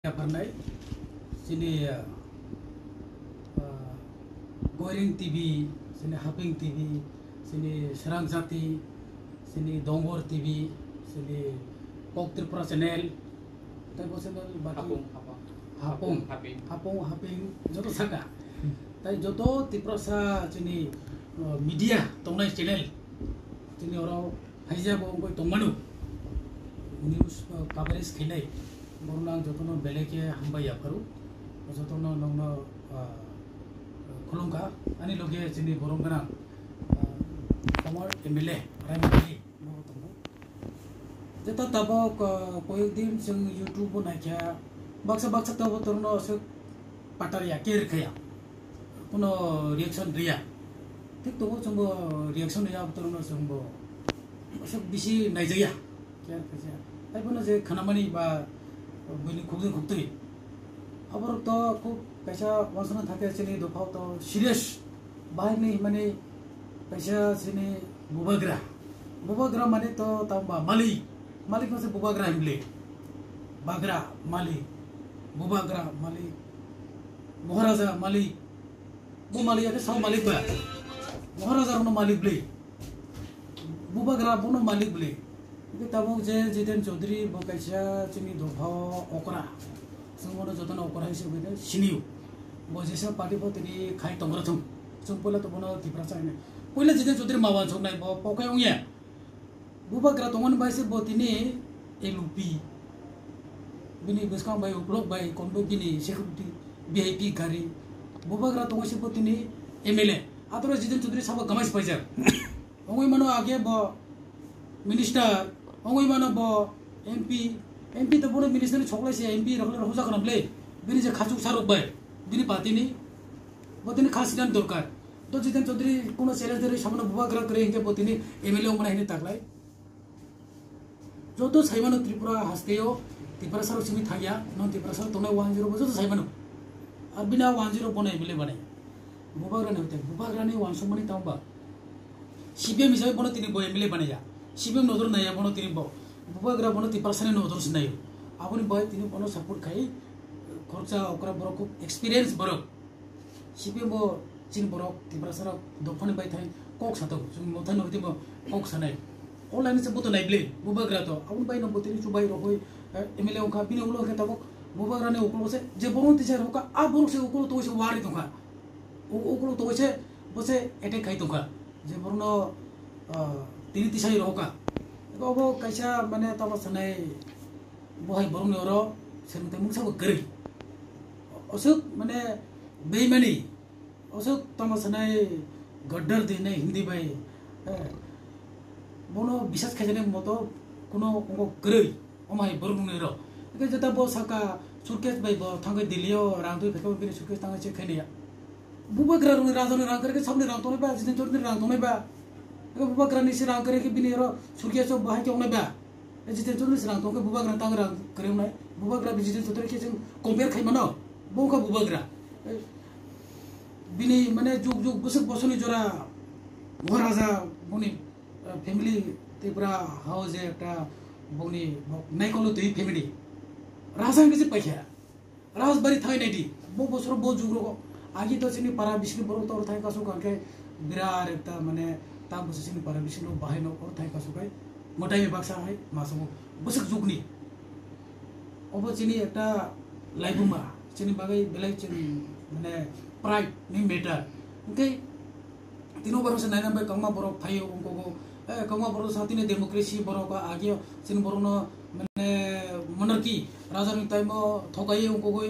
Pernah sini Goreng TV, sini Haping TV, sini Serang Jati, sini Dongor TV, sini Pok Tripura Channel, tapi channel baki Haping, joto saka, tapi joto Tripura sa sini media tongnai channel, sini orang haja bongkoi tongmanu news coverage khinai. Borunang jotono beleke hamba yaparu jotono nongno khulungka ani loge chini borongana kamar MLA primary no tomo jeta tabo koyek din jeng YouTube naikya baksa tabo torno se pataria ker khaya kuno reaction riya tik to jombo reaction riya torno jombo se bisi naijaya kya kya ai bono je khanamani ba bini khukti abar to ku kaisa wasana thake chini dophau to serious bahai ni mane kaisa chini bubagra mane to tamba malik no se bubagra himle bagra malik bubagra malik maharaja malik bu malik ate sau malik ba maharaja no malik ble bubagra bono malik ble itu tabung je Jiten Chaudhary bokaisa chini dophao okra sungmono jotona okra hisabe de siniu bojesa party bo tini khai tongra thum sungpola to bono Tripura chaine poila Jiten Chaudhary mawa chongnai bo pokai ongya bubagra tongon baise bo tini LUP bini beskang bai uplok bai konbo bini security VIP gari bubagra tongosi bo tini MLA atoro Jiten Chaudhary saba gamais paijar ongoi mano age bo minister ongoi mana bo MP to bono minister choklai se MP rakhle roja kanamle bini je khachuk sarok bai bini patini botini khasidan dorkar to Jiten Chaudhary kono serious dere samna bubagra kare inge botini MLA ongmana hine taklai joto saimano Tripura hasteo Tripura saro simi thagya non Tripura saro tonai 10 bojo to saimano arbina 10 bono MLA bane bubagra ne hote bubagra ne 100 mani tamba CPM hisabe bono tini bo MLA bane ja CPM नोदर नहीं है बोनो तीन बो बुबाग्रा बोनो ती personal नोदर से नहीं आपने bye तीन बोनो support खाई खर्चा ओकरा बरो को एक्सपीरियंस बरो CPM बो चिन बरो ती पर्सनल दोफाने बाय थाई कोक सातो जों मोथा नोति बो कोक सनाय ऑनलाइन से बोतो नाइब्ले बुबाग्रा तो आपने बाय नो बोती चुबाई रोय MLA ओका बिने उलो के तबक बुबाग्रा ने ओकलो से जे बोनो तिसे रोका आ बोनो से ओकलो तो से वारी तोका ओकलो तो से बसे अटैक खाई तोका जे बोनो tini tisai roka obo kaisa mane tamo sanai bohai borong oro sen temu sabu geri osuk mane beimani osuk tamo sanai gaddar dine hindi bai bono bisas khajane moto kuno ongo geri omai borong oro ke jeta bo saka surkes bai bo thangai dilio rangdui pheko bini surkes tangai che khania bubagra rung rajon rang karke sabne rang tone ba Jiten Chaudhary rang tone ba bubagra ni sirang kare ke bini ro surya so bahai ke ongne ba Jiten Chaudhary sirang to ke bubagra tang rang kare onai bubagra Jiten Chaudhary ke jeng compare khai mano bo ka bubagra bini mane juk busuk bosoni jora maharaja boni family Tripura house ekta boni naikolo tei family raja ke je paikha rajbari thai naiti bo bosro bo jugro agi to chini para bisni boro tor thai kaso kanke birar ekta mane tam posisi para bisno bahai no or thai kasukai motai me baksa hai masamu busuk jugni obo chini ekta laibuma chini bagai belai chini mane pride ni meter okay tino baro se naina bai kangma boro phai ongko go kangma boro satine democracy boro ka age chini boro no mane monarchy raja ni taimo thokai ongko go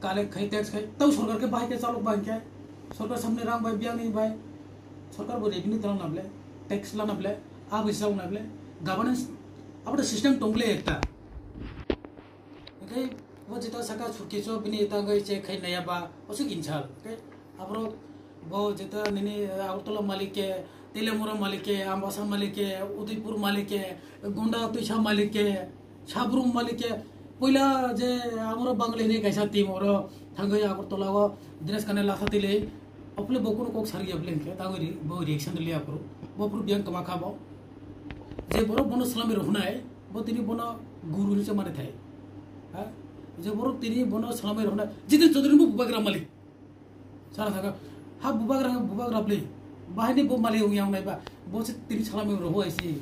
kale khai tax khai tau sarkar ke bahai ke chalo bai ke sarkar samne rang bai biang ni bai सरकार वो revenue तरह नबले tax ला नबले आप इस तरह नबले governance अब तो system टोंगले एकता okay वो जितना सका छुट्टी चो बिनी इतना गई चेक है नया बा उसको किंचाल ओके अब वो जितना निने आउटला मालिक के तेलेमुरा मालिक के आंबासा मालिक के उदयपुर मालिक के गोंडा तुषा मालिक के छाबरूम मालिक के पहिला जे आमरो बांग्ले ने कैसा टीम और थंगई आगरतला वो दिनेश कने लाथा तिले अपने बोकुन कोक सारी अपने के तांगरी बो रिएक्शन लिया करो बो पुर बियां कमा खाबो जे बरो बोनो सलामी रहना है बो तिनी बोनो गुरु से माने थाए हां जे बर तिनी बनो सालामै रहना जितेन चौधरी बो बुबाग्रा मालिक सारा थाका हा बुबाग्रा प्ले बाहायनि बो मालिक उयाव नायबा बो से तिनी सालामै रहो आइसि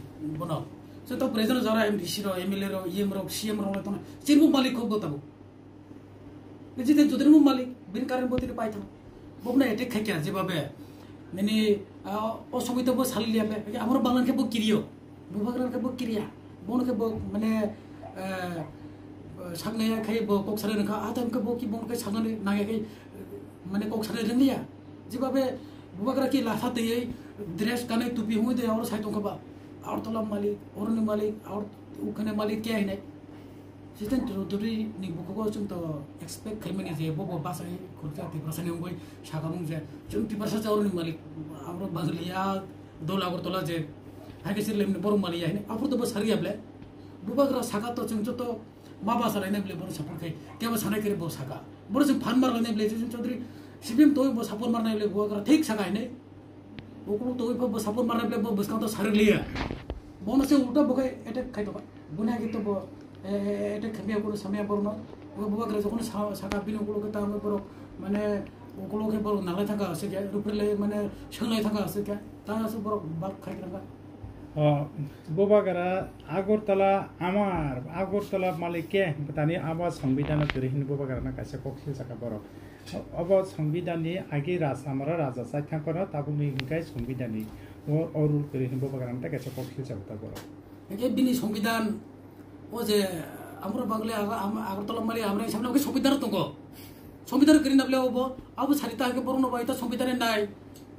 बनो से तो प्रेजेंट जरा एमडीसी रो एमएलए रो ईएम रो सीएम रो तो चिरबो मालिक खो बताबो जितेन चौधरी बो मालिक बिन कारण बो तिनी पाइथा बोबना एटेक खाइया जेबाबे माने असमिता बो सालिया बे हमर बांगलान के बो किरियो बुबाग्रा के बो किरिया बोन के बो माने सांगनाया खाय बो कक सारे नखा आतम के बो की बोन के सांगने नागे के माने कक सारे रंगिया जेबाबे बुबाग्रा की लाफा तयै ड्रेस काने टुपी हुई दे और साइतो खबा और तला मालिक और नि मालिक और उखने मालिक क्या है नै जितेन चौधरी नि बुको जों तो एक्सपेक्ट खायमाने जे बो बासाय खरजा तिब्रासानि गय सागामुं जे जों तिब्रासा जावरनि मालिक आमरो बांगलिया दलागर तला जे हाइकेसर लेमने बर मालिया है आफुर तो बसारियाब्ले बुबाग्रा सागा तो जों तो माबा सारायनाय ब्ले बर सापर खाय केबो सानाय करे बो सागा बर जों फान मारलायनाय ब्ले जों चौधरी सिबिम तो बो सापर मारनाय ब्ले बुबाग्रा ठीक सागा है नै ओको तो बो सापर मारनाय ब्ले बो बसका तो सारलिया बोन से उल्टा बखाय एटे खाय तो बुना के तो बो एटे खबिया को समय पर न बुबाग्रा जखन सागा बिनो को के ताम पर माने ओको के बर नालाय थाका आसे के रुपले माने सोंलाय थाका आसे के तासो बर बात खाय रंगा बुबाग्रा आगरतला मालिक के बतानी आबा संविधान करिहिन बुबाग्रा ना कासे कखिल साका बर अब संविधाननि आगे राजा साइथा कर ताबुनि हिंकाय संविधाननि और करिहिन बुबाग्रा ना कासे कखिल साका बर एके बिनि संविधान ओ जे हाम्रो बांगले आगरतला मालिक हमरा सामने के संविधान तंगो संविधान करिन नबले अब सारिता के बरनो बाय त संविधान नाय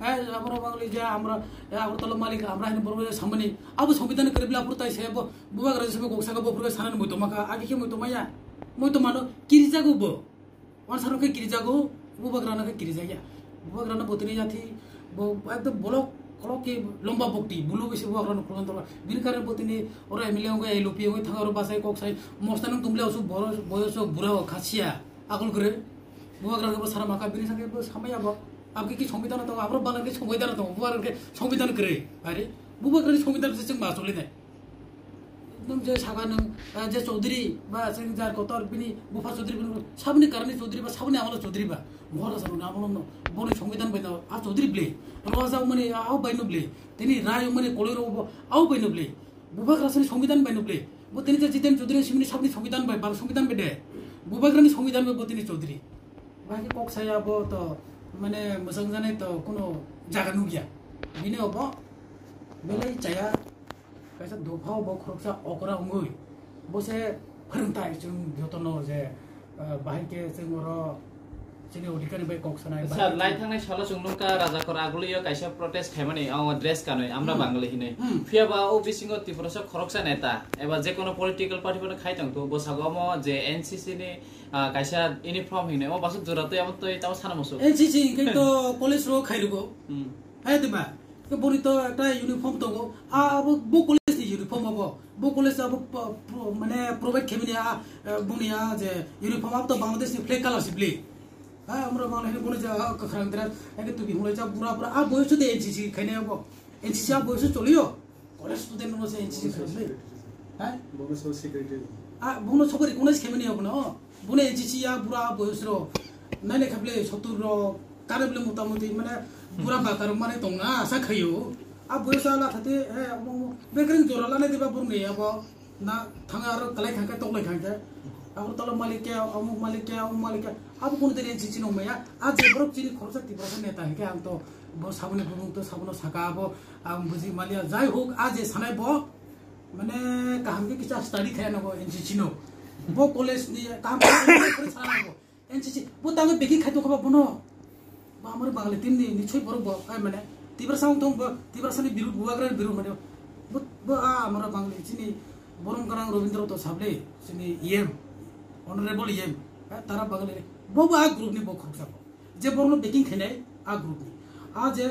हमरा बांगले जे हमरा आगरतला मालिक हमरा हिन बरनो सामने अब संविधान करिबला पुरताय से बुबाग्रा से गक्सागा बफुर सानान मय तमाका आगे के मय तमाया मय तो मानो किरिजागो बो वानसारो के किरिजागो बुबाग्रा ना के किरिजाया बुबाग्रा ना बोतनी जाथि बो एकदम ब्लॉक कलक के लंबा बक्ति बुलो बेसे बुबाग्रा ना खुलन तला बिन कारण बोतनी और एमएलए होगे एलओपी होगे थांगारो बासाय कक्साय मस्तान तुमले असु बयस बुरा खासिया आगल करे बुबाग्रा के सारा माका बिनि संगे सामाया बो आपके की संविधान तो हाम्रो बांग्लादेश के संविधान तो बुबाग्रा के संविधान करे अरे बुबाग्रा के संविधान से जों मासले नै एकदम जे सागा नों जे चौधरी बा जों जार कतर बिनि बुफा चौधरी बिनि साबनि कारनि चौधरी बा साबनि आमला चौधरी बा महाराजा नो आमला बनि संविधान बायना आ चौधरी ब्ले राजा मने आव बायनो ब्ले तिनि राय मने कोलेरो आव बायनो ब्ले बुबाग्रा से संविधान बायनो ब्ले बो तिनि जे जितेन चौधरी सिमनि साबनि संविधान बाय बा संविधान बे दे बुबाग्रानि संविधान बे तिनि चौधरी बाकी कक्साया बो तो माने मोजां जानाय तो कोनो जागा नुगिया बिनि अब बेलाय जाया कैसा दोफाव बो खरसा अकरा हुंगै बसे फोरोंथाय जों जतन जे बाहाय के जों जोंनि अधिकारी बाय कक्सनाय सर लाइ थांनाय साला जोंनुका राजाखर आगुलियो कायसा प्रोटेस्ट खायमानि ड्रेस गानै আমরা বাঙালি হিनै फियाबा ओ बिसिङो तिब्रसा खरकसा नेता एबा जे कोनो पॉलिटिकल पार्टी फोर खायथां तो बसागम जे एनसीसी नि कायसा यूनिफॉर्म हिनै ओ बासु जराते आम तो ताव सानामसो एनसीसी के तो कॉलेज रो खाइरुगो हाय दिबा के बनि तो একটা यूनिफॉर्म दंगो आ बो कॉलेज नि यूनिफॉर्म अब बो कॉलेज अब माने प्रोवाइड खेमिनिया बुनिया जे यूनिफॉर्म अब तो बांग्लादेश नि फ्लैग कलर सिप्ली हमरा बांग्लादेश बने जा खखरांद्रा एके तु बिहुले जा पूरा पूरा आ बयस दे एनसीसी खाइने अब एनसीसी आ बयस चलियो कॉलेज स्टूडेंट नो से एनसीसी खाइले बोनो सब सेक्रेटरी बोनो सब रिकॉग्नाइज खेमिनि अब न बोने एनसीसी आ पूरा बयस रो नाइने खाबले 70 रो कारेबले मोटामोटी माने पूरा बाकार माने दंना आसा खायो आ बयस आला थाते बेग्रिन जरा लाने दिबा बुरने अब ना थांगा आरो कलाय खांका तगलाय खांका आगरतला मालिक अमुक मालिक अब कोन तेरे एनसीसी नो मया आ जेब्रक चिनि खरसा तिब्रसा नेता है के आं तो बो साबने बुं तो साबनो साका बो आं बुझि मालिया जाय होक आ जे सानाय बो माने काहम के किसा स्टडी खाया नको एनसीसी नो बो कॉलेज नि काम करे सानागो एनसीसी बो तांगे बेकी खायतो खबा बनो बा हमर बांगले तीन नि निछय बर बो काय माने तिब्रसा तो तिब्रसानि बिरुद बुवाग्रा बिरुद माने बो आ हमर बांगले चिनि बरम गरां रविन्द्र तो साबले चिनि ईएम ऑनरेबल ईएम तारा बांगले बो आ ग्रुप नि बो खरसा जे बरनो बेकिंग खायनाय आ ग्रुप नि आ जे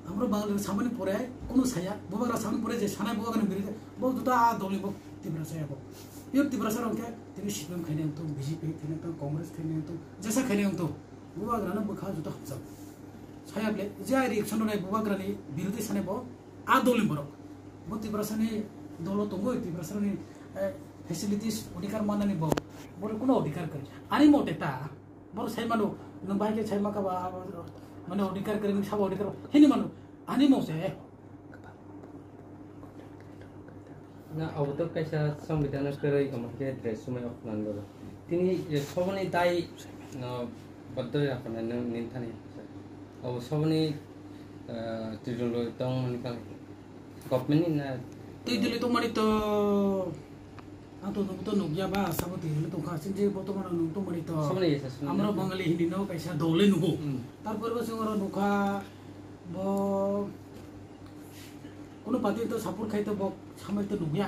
हमरो बांगले सामने परे कोनो साया बुवाग्रा सामने परे जे सानाय बुवाग्रा बिरुद बो दुटा आ दलि बो तिब्रसा बो यो तिब्रसा रंके तिनि सिपम खायनाय तो बीजेपी खायनाय तो कांग्रेस खायनाय तो जैसा खायनाय तो बुवाग्रा न बखा जुटा हबसा सायाब्ले जे रिएक्शन नै बुवाग्रा नि बिरुद सानाय बो आ दलि बरो बो तिब्रसा नि दलो तंगो तिब्रसा नि फैसिलिटीज अधिकार माननानै बो বড় কোনো অধিকার করে আনি মতে তা বড় সাই মানু নং বাইকে সাই মাকা বা মানে অধিকার করে সব অধিকার হেনি মানু আনি মছে না অবতো কাইসা সংবিধান করে আমাকে ড্রেস সময় অপমান করো তিনি সবনি তাই বদ্ধ আপনার নিন্থানি অব সবনি ত্রিজল তং মানিকাল গভর্নমেন্ট না তুই দিলে তো মানে তো আতো তো নগিয়া বা সাবো দিলে তো খাসিন যে বর্তমান নং তো মানে তো সবনি এসে আমরা বাঙালি হিন্দি নাও কাইসা দৌলে নুবো তারপরে বসে ওরা নুখা ব কোনো পাতি তো সাপোর্ট খাইতে বক সামনে তো নুবিয়া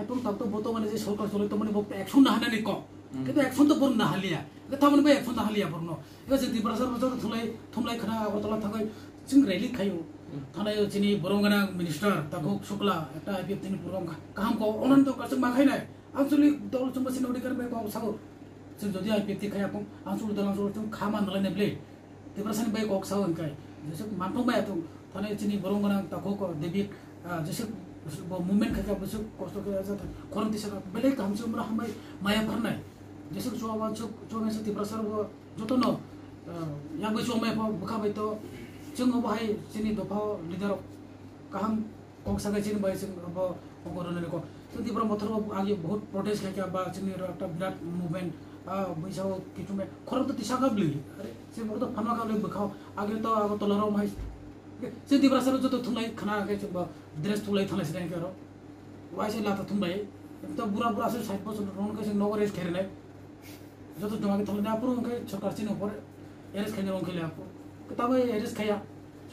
এখন তাও তো বর্তমানে যে সরকার চলে তো মানে বক অ্যাকশন না হানানি ক কিন্তু অ্যাকশন তো বড় না হালিয়া এটা মানে বে অ্যাকশন না হালিয়া বড় এবার যে দিবরাসার বছর থুমলাই খানা আগরতলা থাকায় जों रैली खायो थानाय जोंनि बरंगाना मिनिस्टार ताको शुक्ला একটা আইপিএফ তিনি পুরো কাম কো অনন্ত কাছে মাখাইনাय आंचलिक दल समस्या अधिकार बे गाव सागो जों जदि आइपिएफ खाया को आंचलिक दल जों खामान नलायनाय ब्ले दिबरासानि बे गक साव होनखाय जसे मानथं बाय तो थानाय जोंनि बरंगाना ताको को देबि जसे मुभमेन्ट खाया बसु कष्ट गया जाता खरन्ति सका बेले काम जों हमरा हामबाय माया फरनाय जसे जोवा जो मेसे दिबरासार जतन या बे जो माया बखाबाय तो जों बाहाय जोंनि दफा लिडार गाहाम गंसागाय जों बाहाय जों अब गरननि को जों दिब्रा मथर आगे बहुत प्रोटेस्ट खाया बा जोंनि একটা বিরাট মুভমেন্ট बैसाव किटुमे खरब तिसा गाबलि अरे जे बरतो फानवा गाबलि बखाव आगे तो आगो तलाराव माय जे दिब्रा सर जतो थुंलाय खाना के ड्रेस थुलाय थानाय सिदाय केरो वाइसे लाता थुंबाय तो बुरा बुरा से 60% रन के नगरेस खेरनाय जतो जमाके थलना पुरो के सरकार सिन ऊपर एरेस खाइनो रन खेले आपको तब एरेस खाया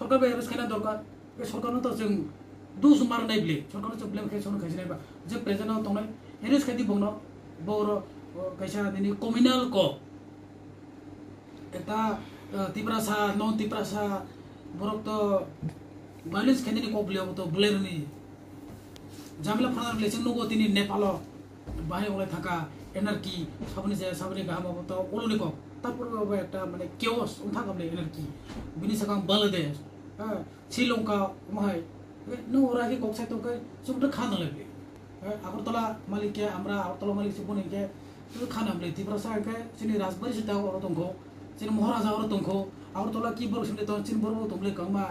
सरकार बे एरेस खाना दरकार बे सरकार तो जों दुस मारनाय ब्ले सरकार जो ब्लेम खाय सोन खायसिनाय बा जे प्रेजेन्टआव तंनाय एरेस खायदि बंनो बर कैसा दिनी कम्युनल को eta tiprasa non tiprasa borok to violence khendini ko bleo to bulerni jamila phanar blesing nogo tini nepalo bahe ole thaka energy sabni gaham to oloni ko tarpor ba ekta mane chaos untha gamle energy bini sakam bangladesh Sri-Lanka mahai no ora ki koksai to kai sumta khana lebe agartala malike amra agartala malik siboni ke तो खाना हमले तिब्रसा के सिनि राजबारी से दाव और तंखो सिनि महाराजा और तंखो और तोला की बर सिनि तो सिनि बर तंबले कमा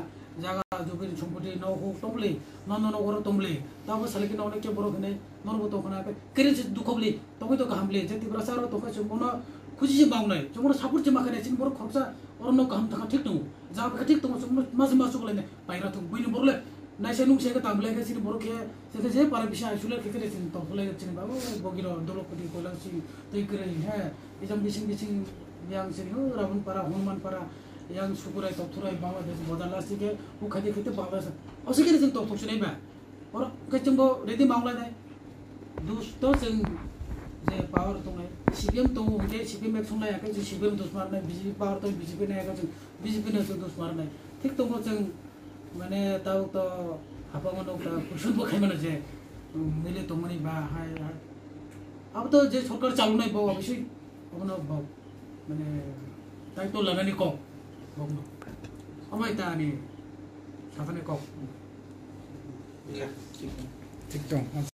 जागा जो के सम्पत्ति न हो तंबले न और तंबले ताव साले के नने के बर खने नरबो तो खना करे दुखबले तबै तो हमले जे तिब्रसा और तंखो जों खुशी से बावनाय जों सापुर जे माखने सिनि बर खरसा और न काम थाका ठीक दं जा ठीक दं जों मासे मासु गलायने बायरा तो बयनि बरले नाइसे नुसे के तामले के सिनि बर के से पारा बिसा आइसुले के के सिनि तो फले सिनि बाबो बगिरो दलपति कोलासि तै करे है is am बिसिं yang sini rabun para Hunuman para yang sukurai tokturai Bangladesh bodalasi ke ukhadi khite Bangladesh osikere sing tok sunai ba or ke chumbo ready Bangladesh dus to sing je power tongai CPM to ke CPM ek sunai ke CPM dus marnai BJP power to BJP na ke BJP na dus marnai ঠিক তো sing মানে তাও তো হাপামনো কুশল বখাই মানে যে মিলে তো মনি বা হাই अब तो जे सरकार चालू নাই বাও অবশ্যই ওখানে বাও মানে তাই তো লাগানি কম বগনো আমায় তা আনি সাফানে কম ঠিক তো